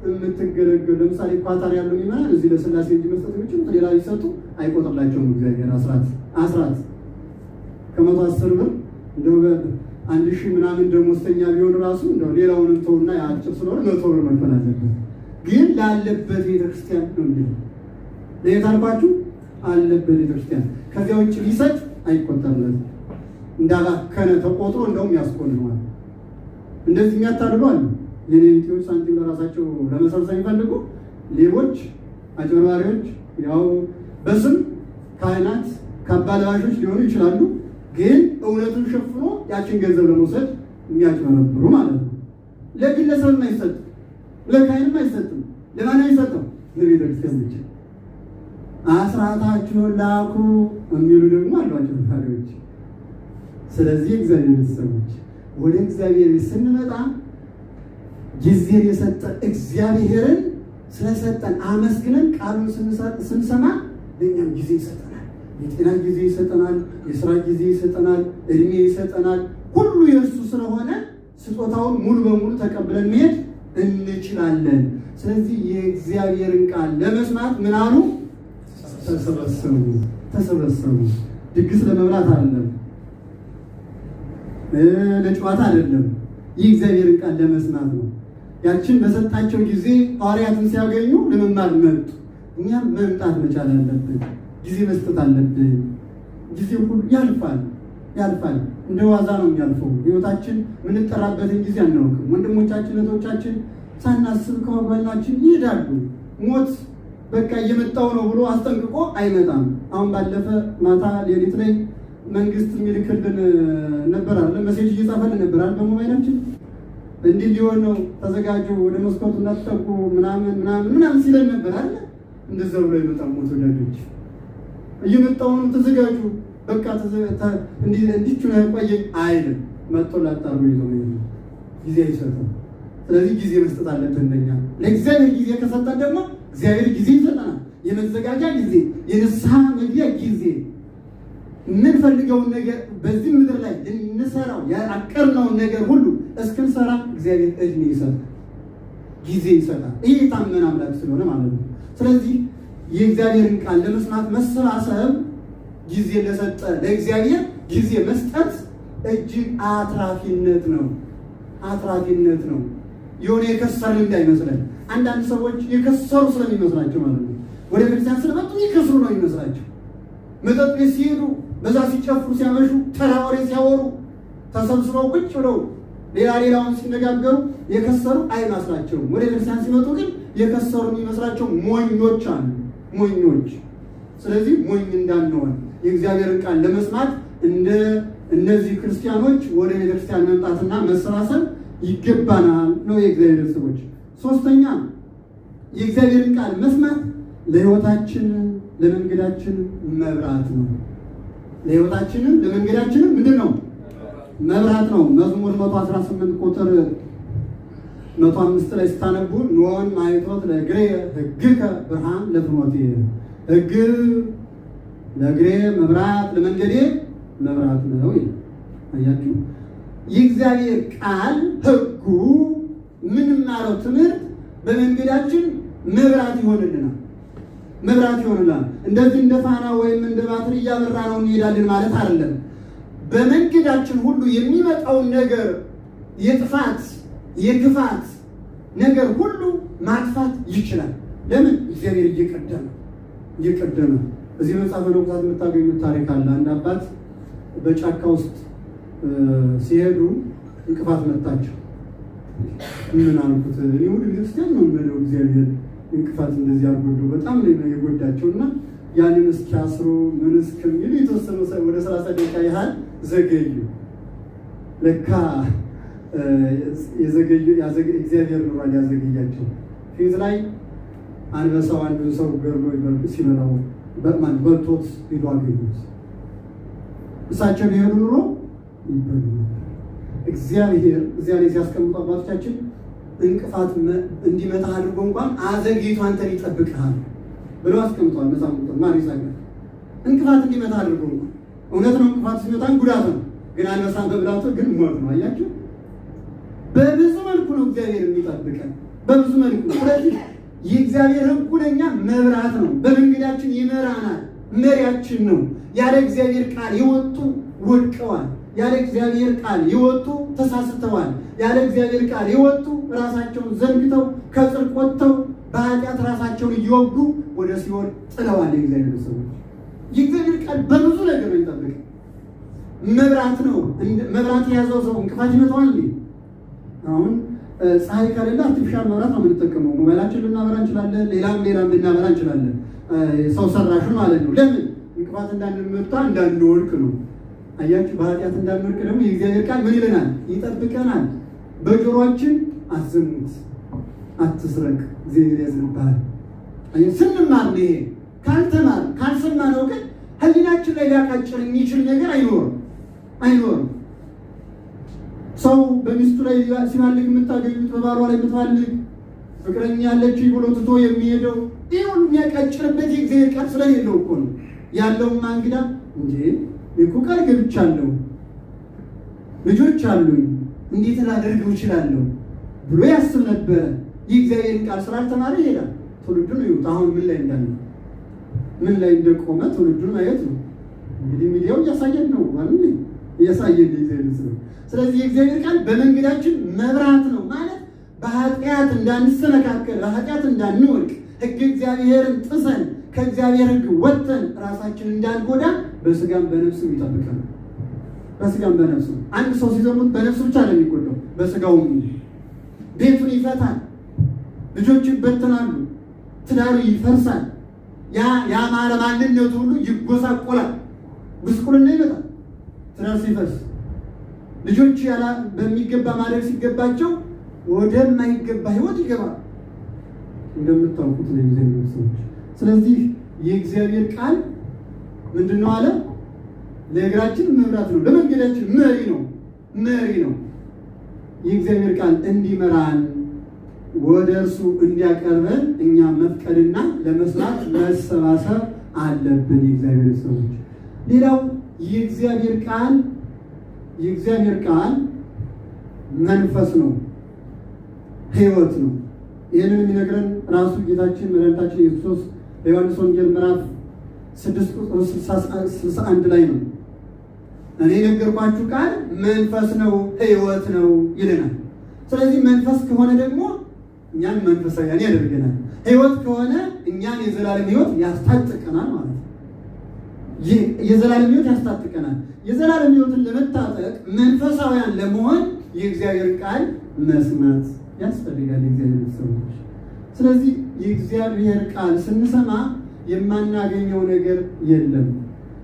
የምትገለገሉ ለምሳሌ ኳታር ያለው ይማን እዚህ ለስላሴ እንጂ መስጠት የሚችሉት ሌላ ይሰጡ አይቆጥርላቸውም እግዚአብሔር። አስራት ከ110 ብር እንደው 1000 ምናምን ደሞዝተኛ ቢሆን ራሱ እንደው ሌላውን እንተውና ያጭር ስለሆነ 100 ብር መክፈል አለበት። ግን ላለበት ቤተክርስቲያን ነው እንዴ? ለየታልኳችሁ አለበት ቤተክርስቲያን። ከዚያ ውጭ ሊሰጥ አይቆጠርለትም። እንዳባከነ ተቆጥሮ እንደውም ያስቆልማል። እንደዚህ የሚያታልሉ አሉ። የኔቲዎች ሳንቲም ለራሳቸው ለመሰብሰብ የሚፈልጉ ሌቦች፣ አጭበርባሪዎች፣ ያው በስም ካህናት ካባ ለባሾች ሊሆኑ ይችላሉ። ግን እውነቱን ሸፍኖ ያችን ገንዘብ ለመውሰድ የሚያጭበረብሩ ማለት ነው። ለግለሰብም አይሰጥም፣ ለካህንም አይሰጥም። ለማን አይሰጥም? ለቤተክርስቲያን ብቻ። አስራታችሁን ላኩ የሚሉ ደግሞ አሏቸው ታሪዎች። ስለዚህ እግዚአብሔር ቤተሰቦች ወደ እግዚአብሔር ስንመጣ ጊዜን የሰጠ እግዚአብሔርን ስለሰጠን አመስግነን ቃሉን ስንሰማ ለእኛም ጊዜ ይሰጠናል። የጤና ጊዜ ይሰጠናል፣ የስራ ጊዜ ይሰጠናል፣ እድሜ ይሰጠናል። ሁሉ የእርሱ ስለሆነ ስጦታውን ሙሉ በሙሉ ተቀብለን መሄድ እንችላለን። ስለዚህ የእግዚአብሔርን ቃል ለመስማት ምን አሉ? ተሰበሰቡ። ድግስ ለመብላት አይደለም፣ ለጨዋታ አይደለም። ይህ እግዚአብሔርን ቃል ለመስማት ነው። ያችን በሰጣቸው ጊዜ ሐዋርያትን ሲያገኙ ለመማር መጡ። እኛም መምጣት መቻል አለብን። ጊዜ መስጠት አለብን። ጊዜ ሁሉ ያልፋል። እንደ ዋዛ ነው የሚያልፈው። ህይወታችን የምንጠራበትን ጊዜ አናውቅም። ወንድሞቻችን እህቶቻችን ሳናስብ ከወገናችን ይሄዳሉ። ሞት በቃ እየመጣው ነው ብሎ አስጠንቅቆ አይመጣም። አሁን ባለፈ ማታ ሌሊት ላይ መንግስት የሚልክልን ነበር አለ መሴጅ እየጻፈልን ነበር አለ በሞባይላችን እንዲህ ሊሆን ነው ተዘጋጁ፣ ወደ መስኮቱ እናትጠቁ ምናምን ሲለን ነበር አለ። እንደዛ ብሎ ይመጣል ሞት። ወዳጆች እየመጣው ነው ተዘጋጁ፣ በቃ እንዲቹ ነው ቆየ አይልም። መጥቶ ላጣሩ ይዞ ነው ጊዜ አይሰጥም። ስለዚህ ጊዜ መስጠት አለብን። እንደኛ ለእግዚአብሔር ጊዜ ከሰጠን ደግሞ እግዚአብሔር ጊዜ ይሰጠናል። የመዘጋጃ ጊዜ፣ የንስሐ መግቢያ ጊዜ፣ የምንፈልገውን ነገር በዚህ ምድር ላይ ልንሰራው ያቀርነውን ነገር ሁሉ እስክንሰራ እግዚአብሔር እድሜ ይሰጣል፣ ጊዜ ይሰጣል። ይህ የታመነ አምላክ ስለሆነ ማለት ነው። ስለዚህ የእግዚአብሔርን ቃል ለመስማት መሰባሰብ፣ ጊዜ ለሰጠ ለእግዚአብሔር ጊዜ መስጠት እጅግ አትራፊነት ነው። የሆነ የከሰርን እንዳይመስለን። አንዳንድ ሰዎች የከሰሩ ስለሚመስላቸው ማለት ነው ወደ ቤተክርስቲያን ስለመጡ የከሰሩ ነው የሚመስላቸው። መጠጥ ቤት ሲሄዱ፣ በዛ ሲጨፍሩ ሲያመሹ፣ ተራ ወሬ ሲያወሩ፣ ተሰብስበው ቁጭ ብለው ሌላውን ሲነጋገሩ የከሰሩ አይመስላቸውም። ወደ ቤተክርስቲያን ሲመጡ ግን የከሰሩ የሚመስላቸው ሞኞች አሉ። ሞኞች ስለዚህ ሞኝ እንዳንሆን የእግዚአብሔርን ቃል ለመስማት እንደ እነዚህ ክርስቲያኖች ወደ ቤተክርስቲያን መምጣትና መሰባሰብ ይገባናል ነው የእግዚአብሔር ሰዎች። ሶስተኛ የእግዚአብሔርን ቃል መስማት ለሕይወታችን ለመንገዳችን መብራት ነው። ለሕይወታችንም ለመንገዳችንም ምንድን ነው? መብራት ነው። መዝሙር 118 ቁጥር 105 ላይ ስታነቡ ኖን ማይቶት ለእግሬ ሕግከ ብርሃን ለፍኖቴ፣ ሕግ ለእግሬ መብራት ለመንገዴ መብራት ነው ይላል። አያችሁ፣ የእግዚአብሔር ቃል ሕጉ ምንማረው ትምህርት በመንገዳችን መብራት ይሆንልናል። መብራት ይሆንልናል። እንደዚህ እንደ ፋና ወይም እንደ ባትሪ እያበራ ነው እንሄዳለን ማለት አይደለም። በመንገዳችን ሁሉ የሚመጣውን ነገር የጥፋት የክፋት ነገር ሁሉ ማጥፋት ይችላል። ለምን? እግዚአብሔር እየቀደመ እዚህ መጽሐፈ መነኮሳት የምታገኙት ታሪክ አለ። አንድ አባት በጫካ ውስጥ ሲሄዱ እንቅፋት መታቸው። ምን አልኩት? እኔ ወደ ክርስቲያን ነው የምለው፣ እግዚአብሔር እንቅፋት እንደዚህ አርጎዶ በጣም ነው የጎዳቸው እና ያንን እስኪያስሩ ምን እስከሚሉ የተወሰኑ ወደ 30 ደቂቃ ያህል ዘገዩ። ለካ እግዚአብሔር ኑሯል ያዘገያቸው። ፊት ላይ አንበሳው አንዱን ሰው ገርሎ ሲበላው በልቶት ሄዶ አገኙት። እሳቸው ቢሄዱ ኑሮ ይበሉ። እግዚአብሔር እዚያ ላይ ሲያስቀምጡ አባቶቻችን እንቅፋት እንዲመታ አድርጎ እንኳን አዘግይቶ አንተን ይጠብቅሃል ብሎ አስቀምጧል። መጽሐፍ ቁጥር ማር ይሳጋል። እንቅፋት እንዲመታ አድርጎ እንኳን እውነት ነው። እንቅፋት ሲመታን ጉዳት ነው፣ ግን አንበሳን በብላቱ ግን ሞት ነው። አያችሁ፣ በብዙ መልኩ ነው እግዚአብሔር የሚጠብቀን፣ በብዙ መልኩ። ስለዚህ የእግዚአብሔር ሕጉ ለእኛ መብራት ነው፣ በመንገዳችን ይመራናል፣ መሪያችን ነው። ያለ እግዚአብሔር ቃል የወጡ ወድቀዋል። ያለ እግዚአብሔር ቃል የወጡ ተሳስተዋል። ያለ እግዚአብሔር ቃል የወጡ ራሳቸውን ዘንግተው ከጽድቅ ወጥተው በኃጢአት ራሳቸውን እየወጉ ወደ ሲኦል ጥለዋል። የእግዚአብሔር ሰዎች የእግዚአብሔር ቃል በብዙ ነገር ነው የሚጠብቀን። መብራት ነው። መብራት የያዘው ሰው እንቅፋት ይመታዋል። አሁን ፀሐይ ከሌለ አርቲፊሻል መብራት ነው የምንጠቀመው። ሞባይላችን ልናበራ እንችላለን፣ ሌላም ልናበራ እንችላለን። ሰው ሰራሹ ማለት ነው። ለምን? እንቅፋት እንዳንመታ እንዳንወድቅ ነው። አያችሁ፣ በኃጢአት እንዳንወድቅ ደግሞ የእግዚአብሔር ቃል ምን ይለናል? ይጠብቀናል። በጆሮአችን አትዝሙት፣ አትስረቅ፣ እግዚአብሔር ያዝንብሃል። ስንማር ነው ይሄ። ካልተማር ካልሰማነው ግን ህሊናችን ላይ ሊያቃጭል የሚችል ነገር አይኖርም። ሰው በሚስቱ ላይ ሲማልግ የምታገኙት፣ በባሏ ላይ የምትማልግ ፍቅረኛ ያለችው ብሎ ትቶ የሚሄደው ይህ ሁሉ የሚያቃጭልበት የእግዚአብሔር ቃል ስለሌለው እኮ ነው። ያለውማ እንግዳ እንጂ እኮ ቃል ገብቻለሁ፣ ልጆች አሉኝ፣ እንዴት ላደርገው እችላለሁ ብሎ ያስብ ነበረ። የእግዚአብሔርን ቃል ስላልተማረ ይሄዳል። ትውልዱን ይውጥ። አሁን ምን ላይ እንዳለ ምን ላይ እንደቆመ ትውልዱን ማየት ነው። እንግዲህ ሚዲያው እያሳየን ነው ማለት እያሳየን የእግዚአብሔር ስለ ስለዚህ የእግዚአብሔር ቃል በመንገዳችን መብራት ነው ማለት በኃጢአት እንዳንሰነካከል፣ በኃጢአት እንዳንወድቅ፣ ሕግ እግዚአብሔርን ጥሰን ከእግዚአብሔር ሕግ ወጥተን ራሳችን እንዳንጎዳ በስጋም በነፍስም ይጠብቀናል። በስጋም በነፍስም አንድ ሰው ሲዘሙት በነፍሱ ብቻ ነው የሚጎዳው፣ በስጋውም ቤቱን ይፈታል፣ ልጆቹ ይበተናሉ፣ ትዳሩ ይፈርሳል፣ ያማረ ማንነቱ ሁሉ ይጎሳቆላል፣ ጉስቁልና ይመጣል። ትዳር ሲፈርስ ልጆች በሚገባ ማድረግ ሲገባቸው ወደማይገባ ህይወት ይገባል። እንደምታውቁት ነው የእግዚአብሔር ሰዎች። ስለዚህ የእግዚአብሔር ቃል ምንድን ነው አለ? ለእግራችን መብራት ነው፣ ለመንገዳችን መሪ ነው። የእግዚአብሔር ቃል እንዲመራን ወደ እርሱ እንዲያቀርበን እኛ መፍቀድና ለመስራት መሰባሰብ አለብን። የእግዚአብሔር ሰዎች ሌላው የእግዚአብሔር ቃል መንፈስ ነው፣ ህይወት ነው። ይህንን የሚነግረን ራሱ ጌታችን መድኃኒታችን ኢየሱስ በዮሐንስ ወንጌል ምዕራፍ 6 ቁጥር 61 ላይ ነው። እኔ የነገርኳችሁ ቃል መንፈስ ነው፣ ህይወት ነው ይለናል። ስለዚህ መንፈስ ከሆነ ደግሞ እኛን መንፈሳውያን ያደርገናል። ህይወት ከሆነ እኛን የዘላለም ህይወት ያስታጥቀናል ማለት ነው። የዘላለም ህይወት ያስታጥቀናል። የዘላለም ህይወትን ለመታጠቅ መንፈሳውያን ለመሆን የእግዚአብሔር ቃል መስማት ያስፈልጋል። የእግዚአብሔር ሰዎች ስለዚህ የእግዚአብሔር ቃል ስንሰማ የማናገኘው ነገር የለም።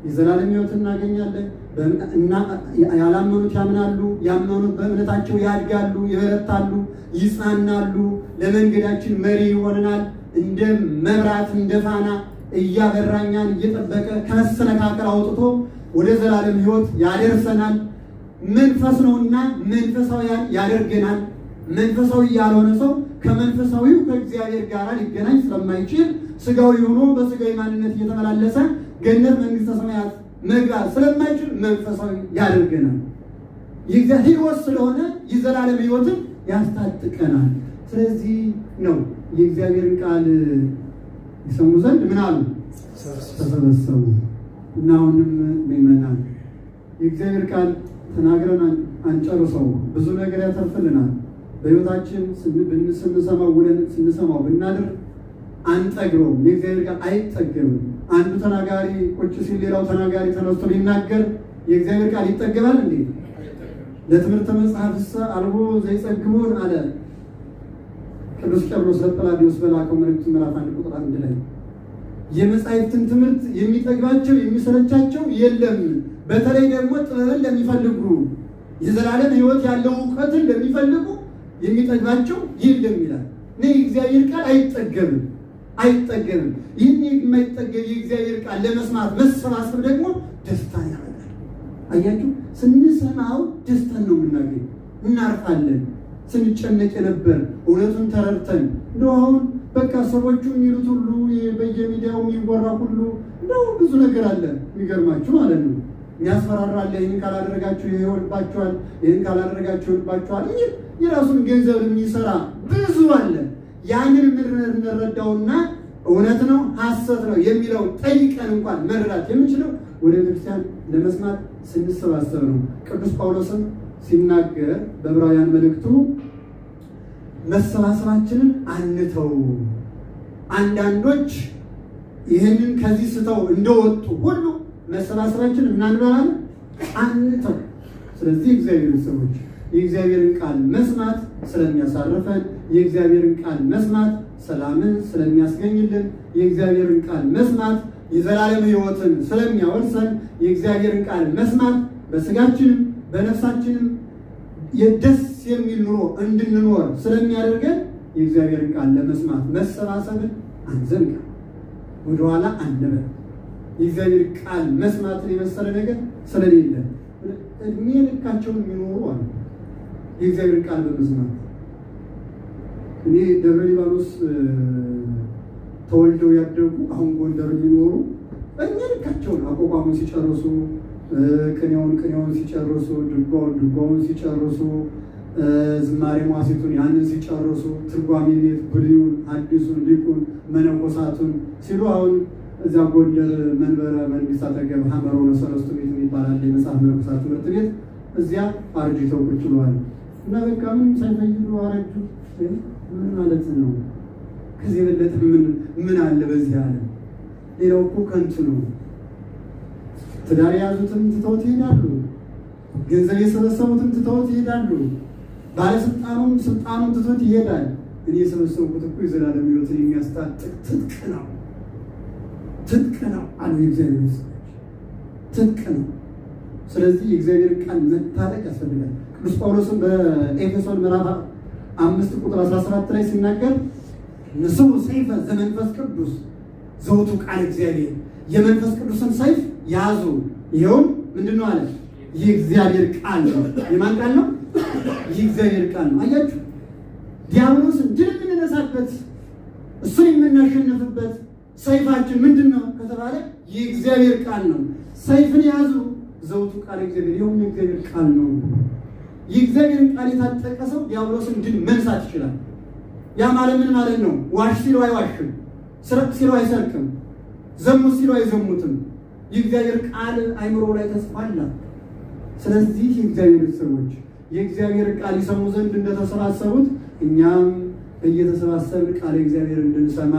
የዘላለም ሕይወት እናገኛለን። ያላመኑት ያምናሉ፣ ያመኑት በእምነታቸው ያድጋሉ፣ ይበረታሉ፣ ይጽናናሉ። ለመንገዳችን መሪ ይሆነናል። እንደ መብራት እንደ ፋና እያበራኛን እየጠበቀ ከመሰነካከል አውጥቶ ወደ ዘላለም ሕይወት ያደርሰናል። መንፈስ ነውና መንፈሳውያን ያደርገናል። መንፈሳዊ ያልሆነ ሰው ከመንፈሳዊው ከእግዚአብሔር ጋር ሊገናኝ ስለማይችል ስጋዊ ሆኖ በስጋዊ ማንነት እየተመላለሰ ገነት መንግስተ ሰማያት መግባት ስለማይችል መንፈሳዊ ያደርገናል። የእግዚአብሔር ሕይወት ስለሆነ የዘላለም ሕይወትን ያስታጥቀናል። ስለዚህ ነው የእግዚአብሔርን ቃል ይሰሙ ዘንድ ምን አሉ? ተሰበሰቡ። እና አሁንም ምእመናን የእግዚአብሔር ቃል ተናግረን አንጨርሰው፣ ብዙ ነገር ያተርፍልናል። በሕይወታችን ስንሰማው ውለን ስንሰማው ብናድር አንጠግበውም። የእግዚአብሔር ቃል አይጠገብም። አንዱ ተናጋሪ ቁጭ ሲል ሌላው ተናጋሪ ተነስቶ ሊናገር የእግዚአብሔር ቃል ይጠገባል እንዴ? ለትምህርተ መጽሐፍሰ አልቦ ዘይጸግቦን አለ ቅዱስ ቄርሎስ ለጰላዲዮስ በላከው መልእክቱ ምዕራፍ 1 ቁጥር 1 ላይ የመጻሕፍትን ትምህርት የሚጠግባቸው የሚሰለቻቸው የለም። በተለይ ደግሞ ጥበብን ለሚፈልጉ የዘላለም ሕይወት ያለው እውቀትን ለሚፈልጉ የሚጠግባቸው የለም ይላል። የእግዚአብሔር ቃል አይጠገብም አይጠገብም። ይህን የማይጠገብ የእግዚአብሔር ቃል ለመስማት መሰባሰብ ደግሞ ደስታን ያመጣል። አያችሁ፣ ስንሰማው ደስታን ነው የምናገኝ። እናርፋለን። ስንጨነቅ የነበር እውነቱን ተረድተን እንደው አሁን በቃ ሰዎቹ የሚሉት ሁሉ በየሚዲያው የሚወራ ሁሉ እንደው ብዙ ነገር አለ የሚገርማችሁ ማለት ነው። የሚያስፈራራለ ይህን ካላደረጋችሁ ይሄ ይሆንባችኋል፣ ይህን ካላደረጋችሁ ይሆንባችኋል። የራሱን ገንዘብ የሚሰራ ብዙ አለ። ያንን እንረዳውና እውነት ነው ሐሰት ነው የሚለው ጠይቀን እንኳን መረዳት የምንችለው ወደ ቤተክርስቲያን ለመስማት ስንሰባሰብ ነው። ቅዱስ ጳውሎስም ሲናገር በዕብራውያን መልእክቱ መሰባሰባችንን አንተው፣ አንዳንዶች ይህንን ከዚህ ስተው እንደወጡ ሁሉ መሰባሰባችንን እናንበላለን አንተው። ስለዚህ እግዚአብሔር ሰዎች የእግዚአብሔርን ቃል መስማት ስለሚያሳርፈን፣ የእግዚአብሔርን ቃል መስማት ሰላምን ስለሚያስገኝልን፣ የእግዚአብሔርን ቃል መስማት የዘላለም ሕይወትን ስለሚያወርሰን፣ የእግዚአብሔርን ቃል መስማት በስጋችንም በነፍሳችንም የደስ የሚል ኑሮ እንድንኖር ስለሚያደርገን የእግዚአብሔርን ቃል ለመስማት መሰባሰብን አንዘንጋ፣ ወደኋላ አንበል። የእግዚአብሔር ቃል መስማትን የመሰለ ነገር ስለሌለ እድሜ ልካቸውን የሚኖሩ አሉ የእግዚአብሔር ቃል በመስማት። እኔ ደብረ ሊባኖስ ተወልደው ያደጉ አሁን ጎንደር የሚኖሩ እድሜ ልካቸውን አቋቋሙን ሲጨርሱ፣ ቅኔውን ሲጨርሱ፣ ድጓውን ሲጨርሱ፣ ዝማሬ መዋሥዕቱን ያንን ሲጨርሱ፣ ትርጓሜ ቤት ብሉይን ሐዲሱን ሊቁን መነኮሳቱን ሲሉ አሁን እዚያ ጎንደር መንበረ መንግስት አጠገብ ሐመረ ሰለስቱ ቤት የሚባላል የመጽሐፍ መነኮሳት ትምህርት ቤት እዚያ አርጅተው ቁጭ ብለዋል። እና በቃ ምንም ሳይፈይዱ አረጁ። ምን ማለት ነው? ከዚህ የበለጠ ምን አለ በዚህ አለ? ሌላው እኮ ከንቱ ነው። ትዳር የያዙትም ትተውት ይሄዳሉ። ገንዘብ የሰበሰቡትም ትተውት ይሄዳሉ። ባለስልጣኑም ስልጣኑን ትተውት ይሄዳል። እኔ የሰበሰብኩት እኮ የዘላለም ሕይወትን የሚያስታጥቅ ትጥቅ ነው አሉ የእግዚአብሔር ሰዎች፣ ትጥቅ ነው። ስለዚህ የእግዚአብሔር ቃል መታጠቅ ያስፈልጋል። ቅዱስ ጳውሎስም በኤፌሶን ምዕራፍ 5 ቁጥር 17 ላይ ሲናገር ንስሑ ሰይፈ ዘመንፈስ ቅዱስ ዘውቱ ቃል እግዚአብሔር፣ የመንፈስ ቅዱስን ሰይፍ ያዙ። ይኸውም ምንድን ነው አለ? የእግዚአብሔር ቃል ነው። የማን ቃል ነው? የእግዚአብሔር ቃል ነው። አያችሁ፣ ዲያብሎስን ድል የምንነሳበት እሱን የምናሸንፍበት ሰይፋችን ምንድን ነው ከተባለ የእግዚአብሔር ቃል ነው። ሰይፍን ያዙ ዘውቱ ቃል እግዚአብሔር፣ ይኸውም የእግዚአብሔር ቃል ነው። የእግዚአብሔር ቃል የታጠቀ ሰው ዲያብሎስን ድል መንሳት ይችላል። ያ ማለት ምን ማለት ነው? ዋሽ ሲለው አይዋሽም፣ ስረቅ ሲለው አይሰርቅም፣ ዘሙት ሲለው አይዘሙትም። የእግዚአብሔር ቃል አይምሮ ላይ ተጽፏል። ስለዚህ የእግዚአብሔር ሰዎች የእግዚአብሔር ቃል ይሰሙ ዘንድ እንደተሰባሰቡት እኛም እየተሰባሰብን ቃል እግዚአብሔር እንድንሰማ፣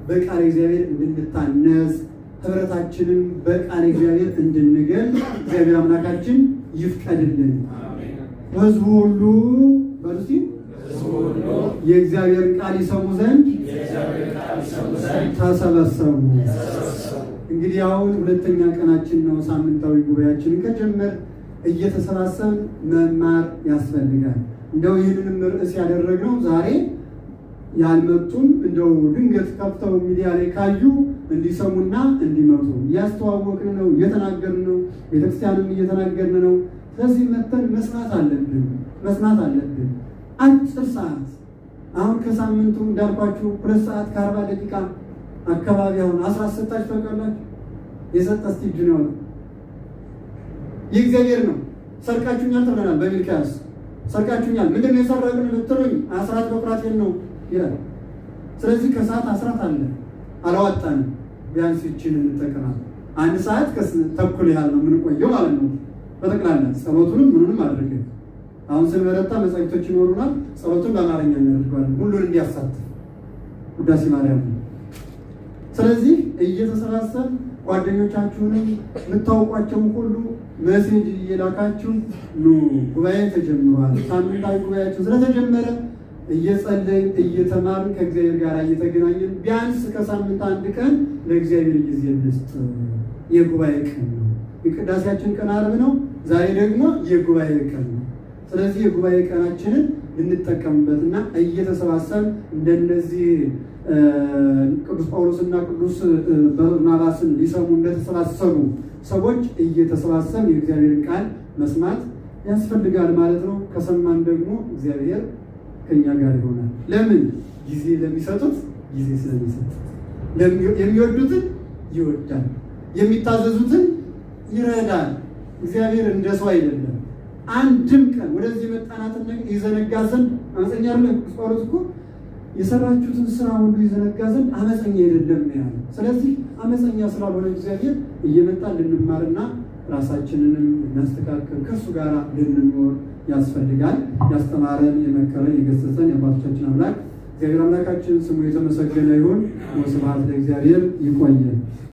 በቃል እግዚአብሔር እንድንታነጽ፣ ህብረታችንን በቃል እግዚአብሔር እንድንገል እግዚአብሔር አምላካችን ይፍቀድልን። ህዝቡ ሁሉ በሉሲ የእግዚአብሔር ቃል ይሰሙ ዘንድ ተሰበሰቡ። እንግዲህ አሁን ሁለተኛ ቀናችን ነው። ሳምንታዊ ጉባኤያችንን ከጀመር እየተሰባሰብን መማር ያስፈልጋል። እንደው ይህንንም ርዕስ ያደረግነው ዛሬ ያልመጡም እንደው ድንገት ከፍተው ሚዲያ ላይ ካዩ እንዲሰሙና እንዲመጡ እያስተዋወቅን ነው፣ እየተናገርን ነው፣ ቤተክርስቲያንም እየተናገርን ነው። ስለዚህ መተን መስማት አለብን። አጭር ሰዓት አሁን ከሳምንቱ እንዳልኳችሁ 2 ሰዓት ከ40 ደቂቃ አካባቢ አሁን 10 ሰጣችሁ ታውቃላችሁ። የሰጠ እስቲ እጁ ነው የእግዚአብሔር ነው። ሰርቃችሁኛል ተብለናል በሚልክያስ ሰርቃችሁኛል። ምንድን ነው የሰረቅን ብትሉኝ አስራት በኩራቴን ነው ይላል። ስለዚህ ከሰዓት አስራት አለ አላዋጣንም። ቢያንስ ይችን እንጠቀማለን። 1 ሰዓት ተኩል ያህል ነው የምንቆየው ማለት ነው። በጠቅላላ ጸሎቱንም ምኑንም አድርገን አሁን ስንበረታ መጻሕፍቶች ይኖሩናል። ጸሎቱን በአማርኛ እናደርገዋለን ሁሉን እንዲያሳትፍ ውዳሴ ማርያም ነው። ስለዚህ እየተሰባሰብ ጓደኞቻችሁንም የምታውቋቸውን ሁሉ ሜሴጅ እየላካችሁ ኑ ጉባኤ ተጀምሯል። ሳምንታዊ ጉባኤያችን ስለተጀመረ እየጸለይን እየተማርን ከእግዚአብሔር ጋር እየተገናኘን ቢያንስ ከሳምንት 1 ቀን ለእግዚአብሔር ጊዜ እንስጥ። የጉባኤ ቀን ነው። የቅዳሴያችን ቀን ዓርብ ነው። ዛሬ ደግሞ የጉባኤ ቀን ነው። ስለዚህ የጉባኤ ቀናችንን ልንጠቀምበትና እየተሰባሰብ እንደነዚህ ቅዱስ ጳውሎስና ቅዱስ በርናባስን ሊሰሙ እንደተሰባሰቡ ሰዎች እየተሰባሰብ የእግዚአብሔርን ቃል መስማት ያስፈልጋል ማለት ነው። ከሰማን ደግሞ እግዚአብሔር ከኛ ጋር ይሆናል። ለምን? ጊዜ ለሚሰጡት ጊዜ ስለሚሰጥ፣ የሚወዱትን ይወዳል፣ የሚታዘዙትን ይረዳል። እግዚአብሔር እንደ ሰው አይደለም። አንድም ቀን ወደዚህ መጣናትን ይዘነጋ ዘንድ አመፀኛ አይደለም። ጳውሎስ እኮ የሰራችሁትን ስራ ሁሉ ይዘነጋ ዘንድ አመፀኛ አይደለም ያለው። ስለዚህ አመፀኛ ስላልሆነ እግዚአብሔር እየመጣ ልንማርና ራሳችንንም ልናስተካከል ከእሱ ጋር ልንኖር ያስፈልጋል። ያስተማረን የመከረን የገሰጸን የአባቶቻችን አምላክ እግዚአብሔር አምላካችን ስሙ የተመሰገነ ይሁን። ወስብሐት ለእግዚአብሔር። ይቆየን።